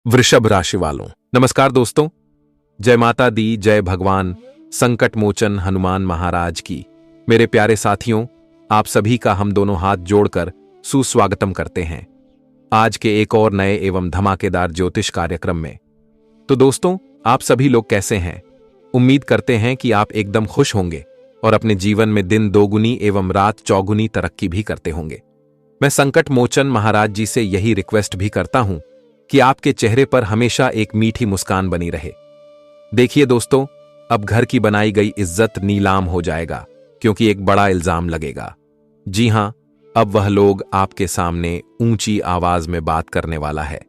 वृषभ राशि वालों, नमस्कार दोस्तों। जय माता दी, जय भगवान संकट मोचन हनुमान महाराज की। मेरे प्यारे साथियों, आप सभी का हम दोनों हाथ जोड़कर सुस्वागतम करते हैं आज के एक और नए एवं धमाकेदार ज्योतिष कार्यक्रम में। तो दोस्तों, आप सभी लोग कैसे हैं? उम्मीद करते हैं कि आप एकदम खुश होंगे और अपने जीवन में दिन दोगुनी एवं रात चौगुनी तरक्की भी करते होंगे। मैं संकट मोचन महाराज जी से यही रिक्वेस्ट भी करता हूं कि आपके चेहरे पर हमेशा एक मीठी मुस्कान बनी रहे। देखिए दोस्तों, अब घर की बनाई गई इज्जत नीलाम हो जाएगा क्योंकि एक बड़ा इल्जाम लगेगा। जी हां, अब वह लोग आपके सामने ऊंची आवाज में बात करने वाला है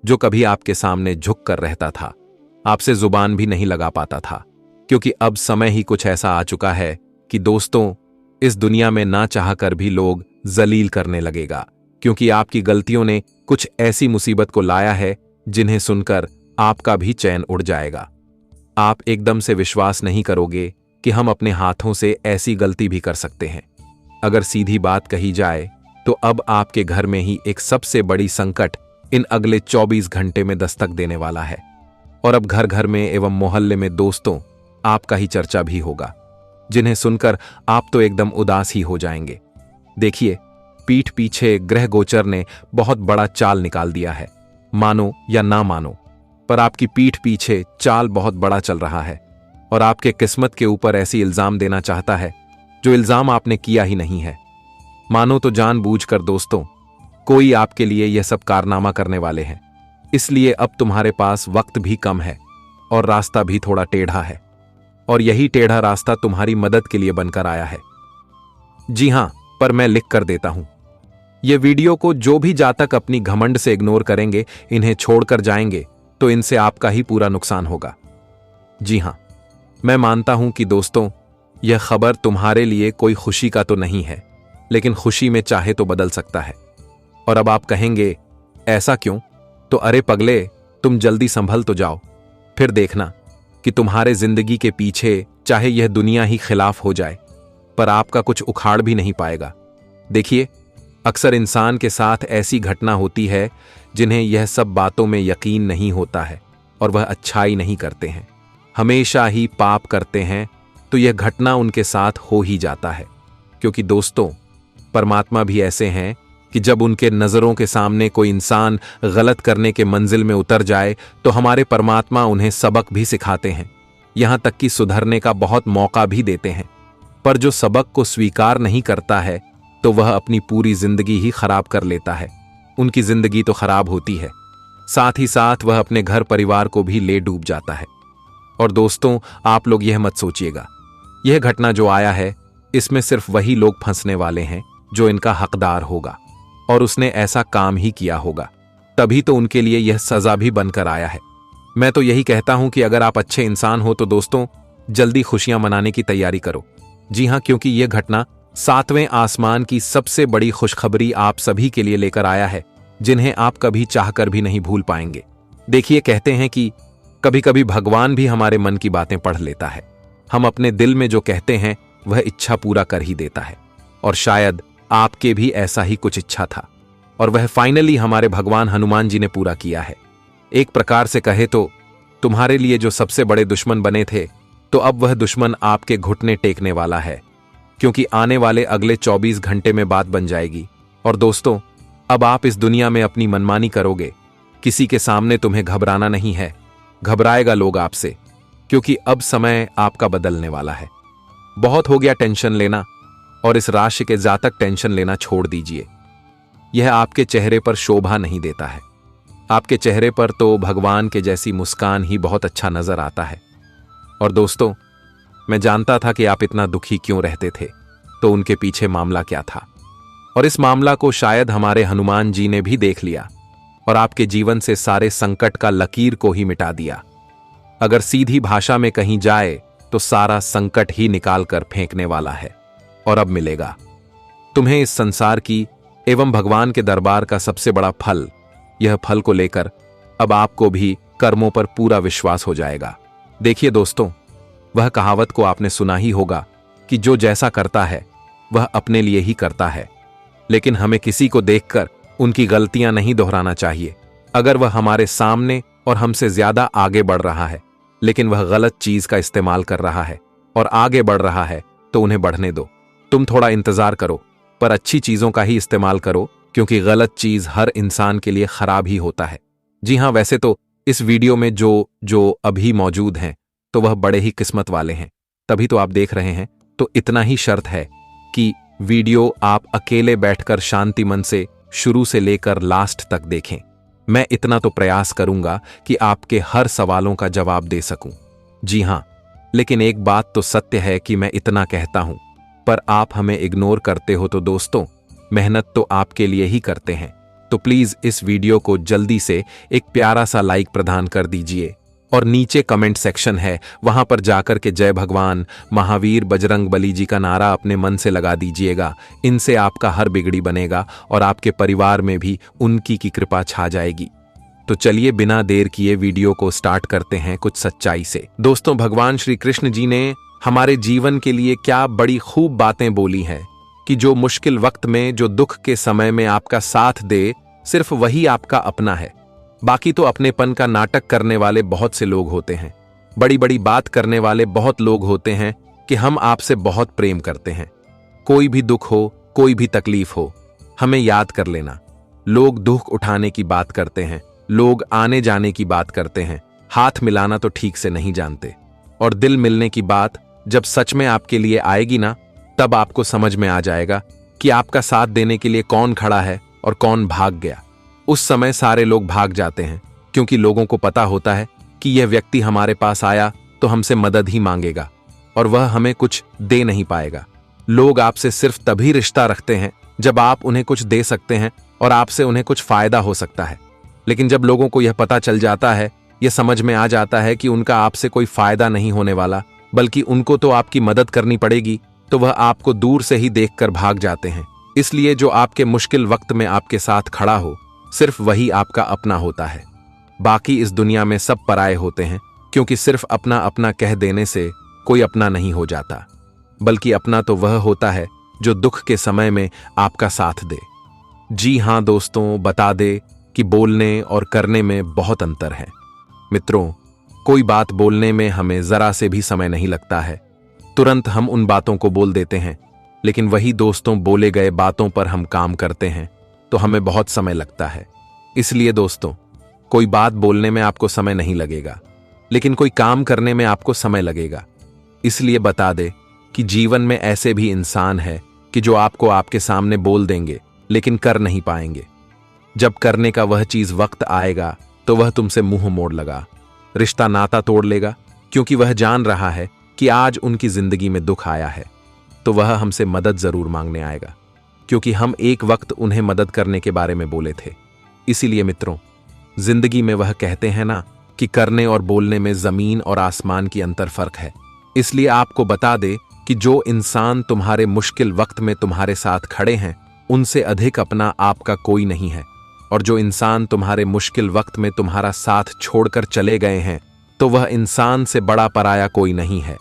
जो कभी आपके सामने झुक कर रहता था, आपसे जुबान भी नहीं लगा पाता था। क्योंकि अब समय ही कुछ ऐसा आ चुका है कि दोस्तों, इस दुनिया में ना चाहकर भी लोग जलील करने लगेगा, क्योंकि आपकी गलतियों ने कुछ ऐसी मुसीबत को लाया है जिन्हें सुनकर आपका भी चैन उड़ जाएगा। आप एकदम से विश्वास नहीं करोगे कि हम अपने हाथों से ऐसी गलती भी कर सकते हैं। अगर सीधी बात कही जाए तो अब आपके घर में ही एक सबसे बड़ी संकट इन अगले 24 घंटे में दस्तक देने वाला है। और अब घर घर में एवं मोहल्ले में दोस्तों आपका ही चर्चा भी होगा, जिन्हें सुनकर आप तो एकदम उदास ही हो जाएंगे। देखिए, पीठ पीछे ग्रह गोचर ने बहुत बड़ा चाल निकाल दिया है। मानो या ना मानो, पर आपकी पीठ पीछे चाल बहुत बड़ा चल रहा है और आपके किस्मत के ऊपर ऐसी इल्जाम देना चाहता है जो इल्जाम आपने किया ही नहीं है। मानो तो जानबूझकर दोस्तों कोई आपके लिए यह सब कारनामा करने वाले हैं। इसलिए अब तुम्हारे पास वक्त भी कम है और रास्ता भी थोड़ा टेढ़ा है, और यही टेढ़ा रास्ता तुम्हारी मदद के लिए बनकर आया है। जी हां, पर मैं लिख कर देता हूं, ये वीडियो को जो भी जातक अपनी घमंड से इग्नोर करेंगे, इन्हें छोड़कर जाएंगे, तो इनसे आपका ही पूरा नुकसान होगा। जी हां, मैं मानता हूं कि दोस्तों यह खबर तुम्हारे लिए कोई खुशी का तो नहीं है, लेकिन खुशी में चाहे तो बदल सकता है। और अब आप कहेंगे ऐसा क्यों? तो अरे पगले, तुम जल्दी संभल तो जाओ, फिर देखना कि तुम्हारे जिंदगी के पीछे चाहे यह दुनिया ही खिलाफ हो जाए, पर आपका कुछ उखाड़ भी नहीं पाएगा। देखिए, अक्सर इंसान के साथ ऐसी घटना होती है जिन्हें यह सब बातों में यकीन नहीं होता है और वह अच्छाई नहीं करते हैं, हमेशा ही पाप करते हैं, तो यह घटना उनके साथ हो ही जाता है। क्योंकि दोस्तों, परमात्मा भी ऐसे हैं कि जब उनके नजरों के सामने कोई इंसान गलत करने के मंजिल में उतर जाए तो हमारे परमात्मा उन्हें सबक भी सिखाते हैं, यहां तक कि सुधरने का बहुत मौका भी देते हैं। पर जो सबक को स्वीकार नहीं करता है तो वह अपनी पूरी जिंदगी ही खराब कर लेता है। उनकी जिंदगी तो खराब होती है, साथ ही साथ वह अपने घर परिवार को भी ले डूब जाता है। और दोस्तों, आप लोग यह मत सोचिएगा, यह घटना जो आया है इसमें सिर्फ वही लोग फंसने वाले हैं जो इनका हकदार होगा और उसने ऐसा काम ही किया होगा, तभी तो उनके लिए यह सजा भी बनकर आया है। मैं तो यही कहता हूं कि अगर आप अच्छे इंसान हो तो दोस्तों जल्दी खुशियां मनाने की तैयारी करो। जी हां, क्योंकि यह घटना 7वें आसमान की सबसे बड़ी खुशखबरी आप सभी के लिए लेकर आया है, जिन्हें आप कभी चाहकर भी नहीं भूल पाएंगे। देखिए, कहते हैं कि कभी कभी भगवान भी हमारे मन की बातें पढ़ लेता है। हम अपने दिल में जो कहते हैं वह इच्छा पूरा कर ही देता है, और शायद आपके भी ऐसा ही कुछ इच्छा था और वह फाइनली हमारे भगवान हनुमान जी ने पूरा किया है। एक प्रकार से कहे तो तुम्हारे लिए जो सबसे बड़े दुश्मन बने थे, तो अब वह दुश्मन आपके घुटने टेकने वाला है, क्योंकि आने वाले अगले 24 घंटे में बात बन जाएगी। और दोस्तों, अब आप इस दुनिया में अपनी मनमानी करोगे, किसी के सामने तुम्हें घबराना नहीं है। घबराएगा लोग आपसे, क्योंकि अब समय आपका बदलने वाला है। बहुत हो गया टेंशन लेना, और इस राशि के जातक टेंशन लेना छोड़ दीजिए। यह आपके चेहरे पर शोभा नहीं देता है। आपके चेहरे पर तो भगवान के जैसी मुस्कान ही बहुत अच्छा नजर आता है। और दोस्तों, मैं जानता था कि आप इतना दुखी क्यों रहते थे, तो उनके पीछे मामला क्या था। और इस मामला को शायद हमारे हनुमान जी ने भी देख लिया और आपके जीवन से सारे संकट का लकीर को ही मिटा दिया। अगर सीधी भाषा में कहीं जाए तो सारा संकट ही निकाल कर फेंकने वाला है। और अब मिलेगा तुम्हें इस संसार की एवं भगवान के दरबार का सबसे बड़ा फल। यह फल को लेकर अब आपको भी कर्मों पर पूरा विश्वास हो जाएगा। देखिए दोस्तों, वह कहावत को आपने सुना ही होगा कि जो जैसा करता है वह अपने लिए ही करता है, लेकिन हमें किसी को देखकर उनकी गलतियां नहीं दोहराना चाहिए। अगर वह हमारे सामने और हमसे ज्यादा आगे बढ़ रहा है, लेकिन वह गलत चीज का इस्तेमाल कर रहा है और आगे बढ़ रहा है, तो उन्हें बढ़ने दो। तुम थोड़ा इंतजार करो, पर अच्छी चीजों का ही इस्तेमाल करो, क्योंकि गलत चीज हर इंसान के लिए खराब ही होता है। जी हाँ, वैसे तो इस वीडियो में जो जो अभी मौजूद हैं, तो वह बड़े ही किस्मत वाले हैं, तभी तो आप देख रहे हैं। तो इतना ही शर्त है कि वीडियो आप अकेले बैठकर शांति मन से शुरू से लेकर लास्ट तक देखें। मैं इतना तो प्रयास करूंगा कि आपके हर सवालों का जवाब दे सकूं। जी हां, लेकिन एक बात तो सत्य है कि मैं इतना कहता हूं, पर आप हमें इग्नोर करते हो। तो दोस्तों, मेहनत तो आपके लिए ही करते हैं, तो प्लीज इस वीडियो को जल्दी से एक प्यारा सा लाइक प्रदान कर दीजिए और नीचे कमेंट सेक्शन है, वहां पर जाकर के जय भगवान महावीर बजरंग बली जी का नारा अपने मन से लगा दीजिएगा। इनसे आपका हर बिगड़ी बनेगा और आपके परिवार में भी उनकी की कृपा छा जाएगी। तो चलिए बिना देर किए वीडियो को स्टार्ट करते हैं कुछ सच्चाई से। दोस्तों, भगवान श्री कृष्ण जी ने हमारे जीवन के लिए क्या बड़ी खूब बातें बोली हैं कि जो मुश्किल वक्त में, जो दुख के समय में आपका साथ दे, सिर्फ वही आपका अपना है। बाकी तो अपनेपन का नाटक करने वाले बहुत से लोग होते हैं, बड़ी बड़ी बात करने वाले बहुत लोग होते हैं कि हम आपसे बहुत प्रेम करते हैं। कोई भी दुख हो, कोई भी तकलीफ हो, हमें याद कर लेना। लोग दुख उठाने की बात करते हैं, लोग आने जाने की बात करते हैं, हाथ मिलाना तो ठीक से नहीं जानते। और दिल मिलने की बात जब सच में आपके लिए आएगी ना, तब आपको समझ में आ जाएगा कि आपका साथ देने के लिए कौन खड़ा है और कौन भाग गया। उस समय सारे लोग भाग जाते हैं, क्योंकि लोगों को पता होता है कि यह व्यक्ति हमारे पास आया तो हमसे मदद ही मांगेगा और वह हमें कुछ दे नहीं पाएगा। लोग आपसे सिर्फ तभी रिश्ता रखते हैं जब आप उन्हें कुछ दे सकते हैं और आपसे उन्हें कुछ फायदा हो सकता है। लेकिन जब लोगों को यह पता चल जाता है, यह समझ में आ जाता है कि उनका आपसे कोई फायदा नहीं होने वाला, बल्कि उनको तो आपकी मदद करनी पड़ेगी, तो वह आपको दूर से ही देखकर भाग जाते हैं। इसलिए जो आपके मुश्किल वक्त में आपके साथ खड़ा हो, सिर्फ वही आपका अपना होता है। बाकी इस दुनिया में सब पराये होते हैं, क्योंकि सिर्फ अपना अपना कह देने से कोई अपना नहीं हो जाता, बल्कि अपना तो वह होता है जो दुख के समय में आपका साथ दे। जी हां दोस्तों, बता दे कि बोलने और करने में बहुत अंतर है। मित्रों, कोई बात बोलने में हमें जरा से भी समय नहीं लगता है, तुरंत हम उन बातों को बोल देते हैं। लेकिन वही दोस्तों, बोले गए बातों पर हम काम करते हैं तो हमें बहुत समय लगता है। इसलिए दोस्तों, कोई बात बोलने में आपको समय नहीं लगेगा, लेकिन कोई काम करने में आपको समय लगेगा। इसलिए बता दे कि जीवन में ऐसे भी इंसान है कि जो आपको आपके सामने बोल देंगे, लेकिन कर नहीं पाएंगे। जब करने का वह चीज वक्त आएगा तो वह तुमसे मुंह मोड़ लगा, रिश्ता नाता तोड़ लेगा, क्योंकि वह जान रहा है कि आज उनकी जिंदगी में दुख आया है, तो वह हमसे मदद जरूर मांगने आएगा, क्योंकि हम एक वक्त उन्हें मदद करने के बारे में बोले थे। इसीलिए मित्रों, जिंदगी में वह कहते हैं ना कि करने और बोलने में जमीन और आसमान की अंतर फर्क है। इसलिए आपको बता दे कि जो इंसान तुम्हारे मुश्किल वक्त में तुम्हारे साथ खड़े हैं, उनसे अधिक अपना आपका कोई नहीं है। और जो इंसान तुम्हारे मुश्किल वक्त में तुम्हारा साथ छोड़कर चले गए हैं, तो वह इंसान से बड़ा पराया कोई नहीं है।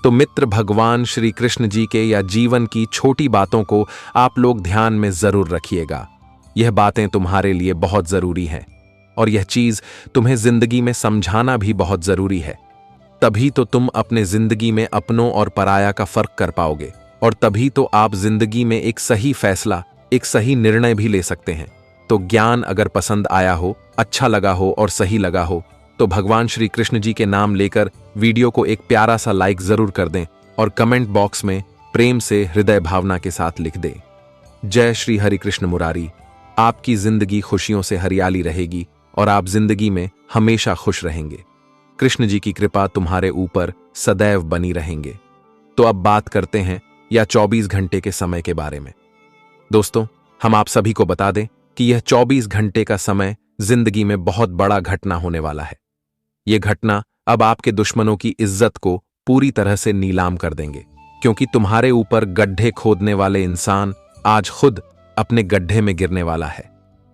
तो मित्र, भगवान श्री कृष्ण जी के या जीवन की छोटी बातों को आप लोग ध्यान में जरूर रखिएगा। यह बातें तुम्हारे लिए बहुत जरूरी हैं और यह चीज तुम्हें जिंदगी में समझाना भी बहुत जरूरी है। तभी तो तुम अपने जिंदगी में अपनों और पराया का फर्क कर पाओगे, और तभी तो आप जिंदगी में एक सही फैसला, एक सही निर्णय भी ले सकते हैं। तो ज्ञान अगर पसंद आया हो, अच्छा लगा हो और सही लगा हो, तो भगवान श्री कृष्ण जी के नाम लेकर वीडियो को एक प्यारा सा लाइक जरूर कर दें और कमेंट बॉक्स में प्रेम से हृदय भावना के साथ लिख दें। जय श्री हरि कृष्ण मुरारी। आपकी जिंदगी खुशियों से हरियाली रहेगी और आप जिंदगी में हमेशा खुश रहेंगे। कृष्ण जी की कृपा तुम्हारे ऊपर सदैव बनी रहेंगे। तो अब बात करते हैं या 24 घंटे के समय के बारे में। दोस्तों, हम आप सभी को बता दें कि यह 24 घंटे का समय जिंदगी में बहुत बड़ा घटना होने वाला है। यह घटना अब आपके दुश्मनों की इज्जत को पूरी तरह से नीलाम कर देंगे, क्योंकि तुम्हारे ऊपर गड्ढे खोदने वाले इंसान आज खुद अपने गड्ढे में गिरने वाला है।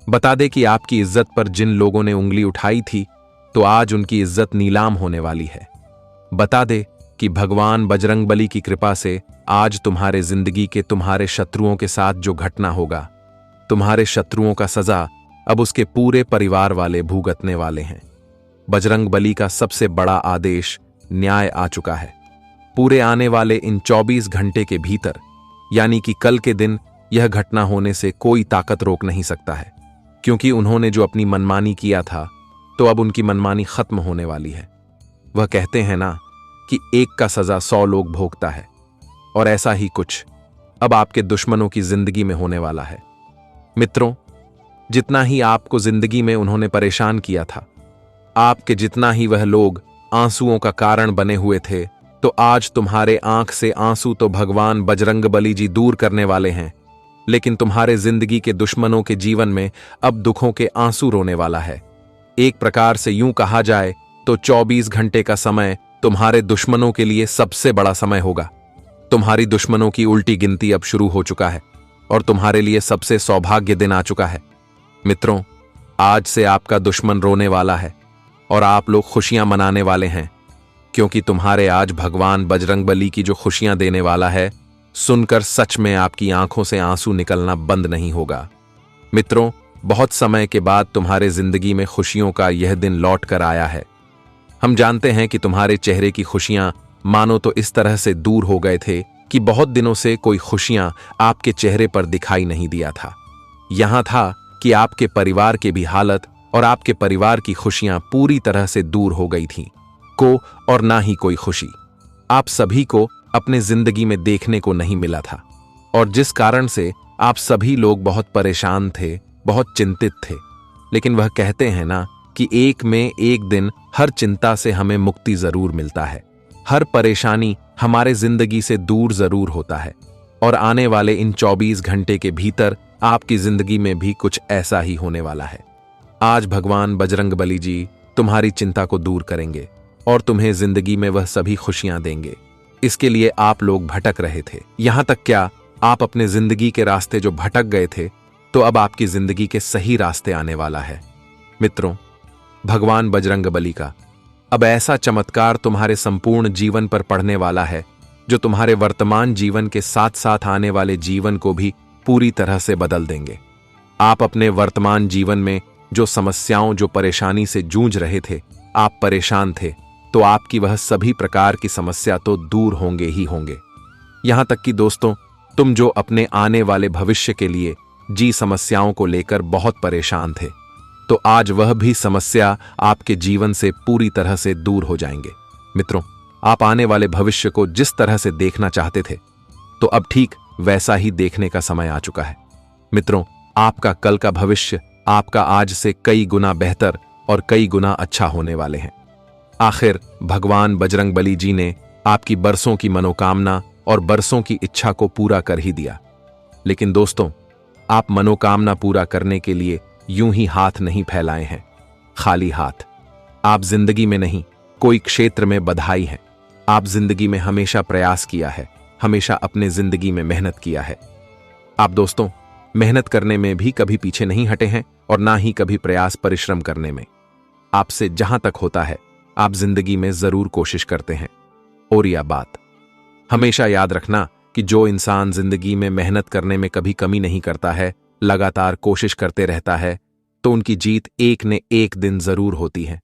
बता दे कि आपकी इज्जत पर जिन लोगों ने उंगली उठाई थी, तो आज उनकी इज्जत नीलाम होने वाली है। बता दे कि भगवान बजरंगबली की कृपा से आज तुम्हारे जिंदगी के तुम्हारे शत्रुओं के साथ जो घटना होगा, तुम्हारे शत्रुओं का सजा अब उसके पूरे परिवार वाले भुगतने वाले हैं। बजरंगबली का सबसे बड़ा आदेश न्याय आ चुका है। पूरे आने वाले इन 24 घंटे के भीतर, यानी कि कल के दिन, यह घटना होने से कोई ताकत रोक नहीं सकता है, क्योंकि उन्होंने जो अपनी मनमानी किया था, तो अब उनकी मनमानी खत्म होने वाली है। वह कहते हैं ना कि एक का सजा 100 लोग भोगता है, और ऐसा ही कुछ अब आपके दुश्मनों की जिंदगी में होने वाला है। मित्रों, जितना ही आपको जिंदगी में उन्होंने परेशान किया था, आपके जितना ही वह लोग आंसुओं का कारण बने हुए थे, तो आज तुम्हारे आंख से आंसू तो भगवान बजरंगबली जी दूर करने वाले हैं, लेकिन तुम्हारे जिंदगी के दुश्मनों के जीवन में अब दुखों के आंसू रोने वाला है। एक प्रकार से यूं कहा जाए तो 24 घंटे का समय तुम्हारे दुश्मनों के लिए सबसे बड़ा समय होगा। तुम्हारी दुश्मनों की उल्टी गिनती अब शुरू हो चुका है और तुम्हारे लिए सबसे सौभाग्य दिन आ चुका है। मित्रों, आज से आपका दुश्मन रोने वाला है और आप लोग खुशियां मनाने वाले हैं, क्योंकि तुम्हारे आज भगवान बजरंगबली की जो खुशियां देने वाला है, सुनकर सच में आपकी आंखों से आंसू निकलना बंद नहीं होगा। मित्रों, बहुत समय के बाद तुम्हारे जिंदगी में खुशियों का यह दिन लौट कर आया है। हम जानते हैं कि तुम्हारे चेहरे की खुशियां मानो तो इस तरह से दूर हो गए थे कि बहुत दिनों से कोई खुशियां आपके चेहरे पर दिखाई नहीं दिया था। यहां था कि आपके परिवार की भी हालत और आपके परिवार की खुशियां पूरी तरह से दूर हो गई थीं। और ना ही कोई खुशी आप सभी को अपने जिंदगी में देखने को नहीं मिला था, और जिस कारण से आप सभी लोग बहुत परेशान थे, बहुत चिंतित थे। लेकिन वह कहते हैं ना कि एक में एक दिन हर चिंता से हमें मुक्ति जरूर मिलता है, हर परेशानी हमारे जिंदगी से दूर जरूर होता है, और आने वाले इन 24 घंटे के भीतर आपकी जिंदगी में भी कुछ ऐसा ही होने वाला है। आज भगवान बजरंगबली जी तुम्हारी चिंता को दूर करेंगे और तुम्हें जिंदगी में वह सभी खुशियां देंगे। इसके लिए आप लोग भटक रहे थे, यहां तक क्या आप अपने जिंदगी के रास्ते जो भटक गए थे, तो अब आपकी जिंदगी के सही रास्ते आने वाला है। मित्रों, भगवान बजरंगबली का अब ऐसा चमत्कार तुम्हारे संपूर्ण जीवन पर पड़ने वाला है, जो तुम्हारे वर्तमान जीवन के साथ साथ आने वाले जीवन को भी पूरी तरह से बदल देंगे। आप अपने वर्तमान जीवन में जो समस्याओं, जो परेशानी से जूझ रहे थे, आप परेशान थे, तो आपकी वह सभी प्रकार की समस्या तो दूर होंगे ही होंगे। यहां तक कि दोस्तों, तुम जो अपने आने वाले भविष्य के लिए जी समस्याओं को लेकर बहुत परेशान थे, तो आज वह भी समस्या आपके जीवन से पूरी तरह से दूर हो जाएंगे। मित्रों, आप आने वाले भविष्य को जिस तरह से देखना चाहते थे, तो अब ठीक वैसा ही देखने का समय आ चुका है। मित्रों, आपका कल का भविष्य आपका आज से कई गुना बेहतर और कई गुना अच्छा होने वाले हैं। आखिर भगवान बजरंगबली जी ने आपकी बरसों की मनोकामना और बरसों की इच्छा को पूरा कर ही दिया। लेकिन दोस्तों, आप मनोकामना पूरा करने के लिए यूं ही हाथ नहीं फैलाए हैं, खाली हाथ। आप जिंदगी में नहीं, कोई क्षेत्र में बधाई हैं। आप जिंदगी में हमेशा प्रयास किया है, हमेशा अपने जिंदगी में मेहनत किया है। आप दोस्तों, मेहनत करने में भी कभी पीछे नहीं हटे हैं और ना ही कभी प्रयास परिश्रम करने में। आपसे जहां तक होता है, आप जिंदगी में जरूर कोशिश करते हैं। और यह बात हमेशा याद रखना कि जो इंसान जिंदगी में मेहनत करने में कभी कमी नहीं करता है, लगातार कोशिश करते रहता है, तो उनकी जीत एक न एक दिन जरूर होती है।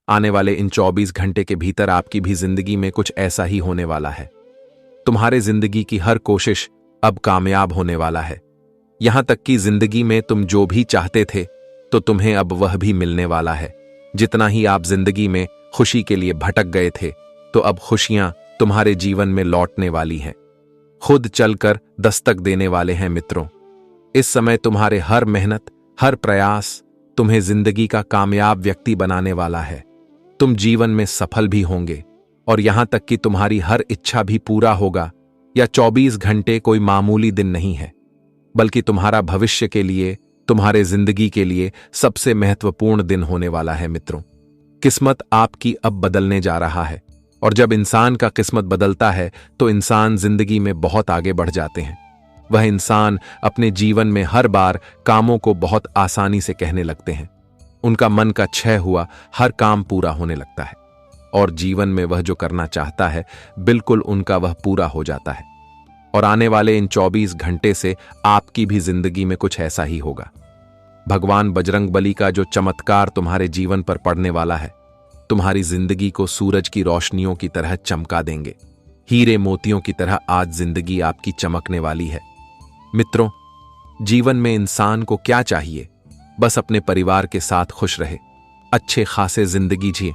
आने वाले इन 24 घंटे के भीतर आपकी भी जिंदगी में कुछ ऐसा ही होने वाला है। तुम्हारे जिंदगी की हर कोशिश अब कामयाब होने वाला है। यहां तक कि जिंदगी में तुम जो भी चाहते थे, तो तुम्हें अब वह भी मिलने वाला है। जितना ही आप जिंदगी में खुशी के लिए भटक गए थे, तो अब खुशियां तुम्हारे जीवन में लौटने वाली हैं, खुद चलकर दस्तक देने वाले हैं। मित्रों, इस समय तुम्हारे हर मेहनत, हर प्रयास तुम्हें जिंदगी का कामयाब व्यक्ति बनाने वाला है। तुम जीवन में सफल भी होंगे, और यहां तक कि तुम्हारी हर इच्छा भी पूरा होगा। या 24 घंटे कोई मामूली दिन नहीं है, बल्कि तुम्हारा भविष्य के लिए, तुम्हारे जिंदगी के लिए सबसे महत्वपूर्ण दिन होने वाला है। मित्रों, किस्मत आपकी अब बदलने जा रहा है, और जब इंसान का किस्मत बदलता है, तो इंसान जिंदगी में बहुत आगे बढ़ जाते हैं। वह इंसान अपने जीवन में हर बार कामों को बहुत आसानी से कहने लगते हैं। उनका मन का क्षय हुआ हर काम पूरा होने लगता है, और जीवन में वह जो करना चाहता है, बिल्कुल उनका वह पूरा हो जाता है। और आने वाले इन 24 घंटे से आपकी भी जिंदगी में कुछ ऐसा ही होगा। भगवान बजरंगबली का जो चमत्कार तुम्हारे जीवन पर पड़ने वाला है, तुम्हारी जिंदगी को सूरज की रोशनियों की तरह चमका देंगे। हीरे मोतियों की तरह आज जिंदगी आपकी चमकने वाली है। मित्रों, जीवन में इंसान को क्या चाहिए? बस अपने परिवार के साथ खुश रहे, अच्छे खासे जिंदगी जिए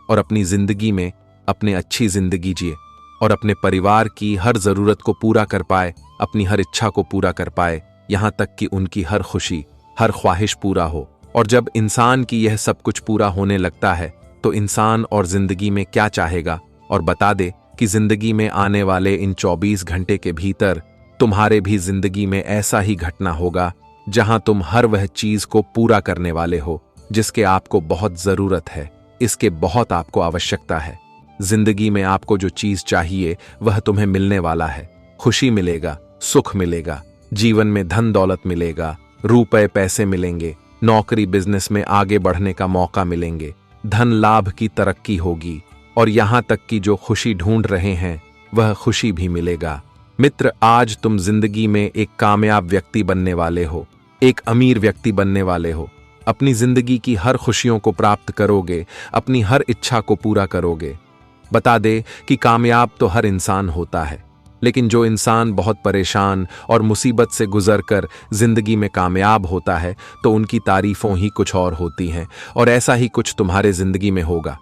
और अपनी जिंदगी में अपने अच्छी जिंदगी जिए और अपने परिवार की हर जरूरत को पूरा कर पाए, अपनी हर इच्छा को पूरा कर पाए, यहां तक कि उनकी हर खुशी, हर ख्वाहिश पूरा हो। और जब इंसान की यह सब कुछ पूरा होने लगता है तो इंसान और जिंदगी में क्या चाहेगा? और बता दे कि जिंदगी में आने वाले इन 24 घंटे के भीतर तुम्हारे भी जिंदगी में ऐसा ही घटना होगा जहां तुम हर वह चीज को पूरा करने वाले हो जिसके आपको बहुत जरूरत है, इसके बहुत आपको आवश्यकता है। जिंदगी में आपको जो चीज चाहिए वह तुम्हें मिलने वाला है। खुशी मिलेगा, सुख मिलेगा, जीवन में धन दौलत मिलेगा, रुपए पैसे मिलेंगे, नौकरी बिजनेस में आगे बढ़ने का मौका मिलेंगे, धन लाभ की तरक्की होगी और यहां तक कि जो खुशी ढूंढ रहे हैं वह खुशी भी मिलेगा। मित्र, आज तुम जिंदगी में एक कामयाब व्यक्ति बनने वाले हो, एक अमीर व्यक्ति बनने वाले हो। अपनी जिंदगी की हर खुशियों को प्राप्त करोगे, अपनी हर इच्छा को पूरा करोगे। बता दे कि कामयाब तो हर इंसान होता है, लेकिन जो इंसान बहुत परेशान और मुसीबत से गुजरकर जिंदगी में कामयाब होता है तो उनकी तारीफों ही कुछ और होती हैं और ऐसा ही कुछ तुम्हारे जिंदगी में होगा।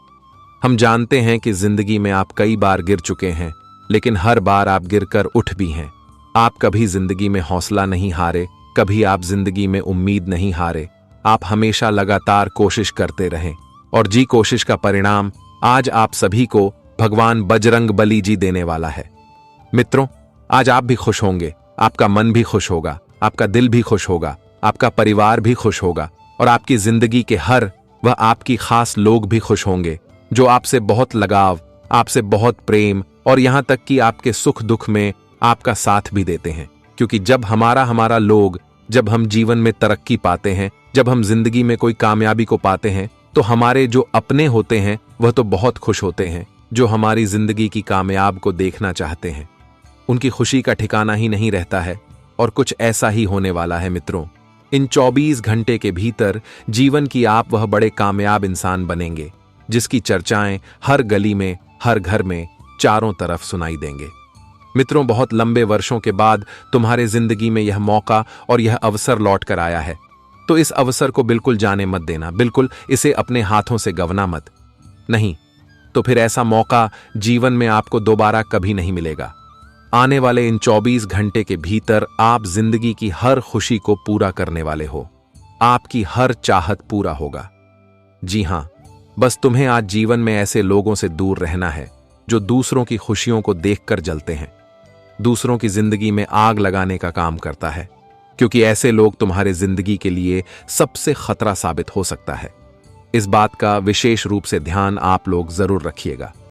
हम जानते हैं कि जिंदगी में आप कई बार गिर चुके हैं, लेकिन हर बार आप गिरकर उठ भी हैं। आप कभी जिंदगी में हौसला नहीं हारे, कभी आप जिंदगी में उम्मीद नहीं हारे। आप हमेशा लगातार कोशिश करते रहें और जी कोशिश का परिणाम आज आप सभी को भगवान बजरंगबली जी देने वाला है। मित्रों, आज आप भी खुश होंगे, आपका मन भी खुश होगा, आपका दिल भी खुश होगा, आपका परिवार भी खुश होगा और आपकी जिंदगी के हर वह आपकी खास लोग भी खुश होंगे जो आपसे बहुत लगाव, आपसे बहुत प्रेम और यहां तक कि आपके सुख दुख में आपका साथ भी देते हैं। क्योंकि जब हमारा लोग, जब हम जीवन में तरक्की पाते हैं, जब हम जिंदगी में कोई कामयाबी को पाते हैं तो हमारे जो अपने होते हैं वह तो बहुत खुश होते हैं, जो हमारी जिंदगी की कामयाब को देखना चाहते हैं। उनकी खुशी का ठिकाना ही नहीं रहता है और कुछ ऐसा ही होने वाला है। मित्रों, इन 24 घंटे के भीतर जीवन की आप वह बड़े कामयाब इंसान बनेंगे जिसकी चर्चाएं हर गली में, हर घर में, चारों तरफ सुनाई देंगे। मित्रों, बहुत लंबे वर्षों के बाद तुम्हारे जिंदगी में यह मौका और यह अवसर लौट कर आया है, तो इस अवसर को बिल्कुल जाने मत देना, बिल्कुल इसे अपने हाथों से गंवाना मत। नहीं तो फिर ऐसा मौका जीवन में आपको दोबारा कभी नहीं मिलेगा। आने वाले इन 24 घंटे के भीतर आप जिंदगी की हर खुशी को पूरा करने वाले हो, आपकी हर चाहत पूरा होगा। जी हां, बस तुम्हें आज जीवन में ऐसे लोगों से दूर रहना है जो दूसरों की खुशियों को देखकर जलते हैं, दूसरों की जिंदगी में आग लगाने का काम करता है, क्योंकि ऐसे लोग तुम्हारे जिंदगी के लिए सबसे खतरा साबित हो सकता है। इस बात का विशेष रूप से ध्यान आप लोग जरूर रखिएगा।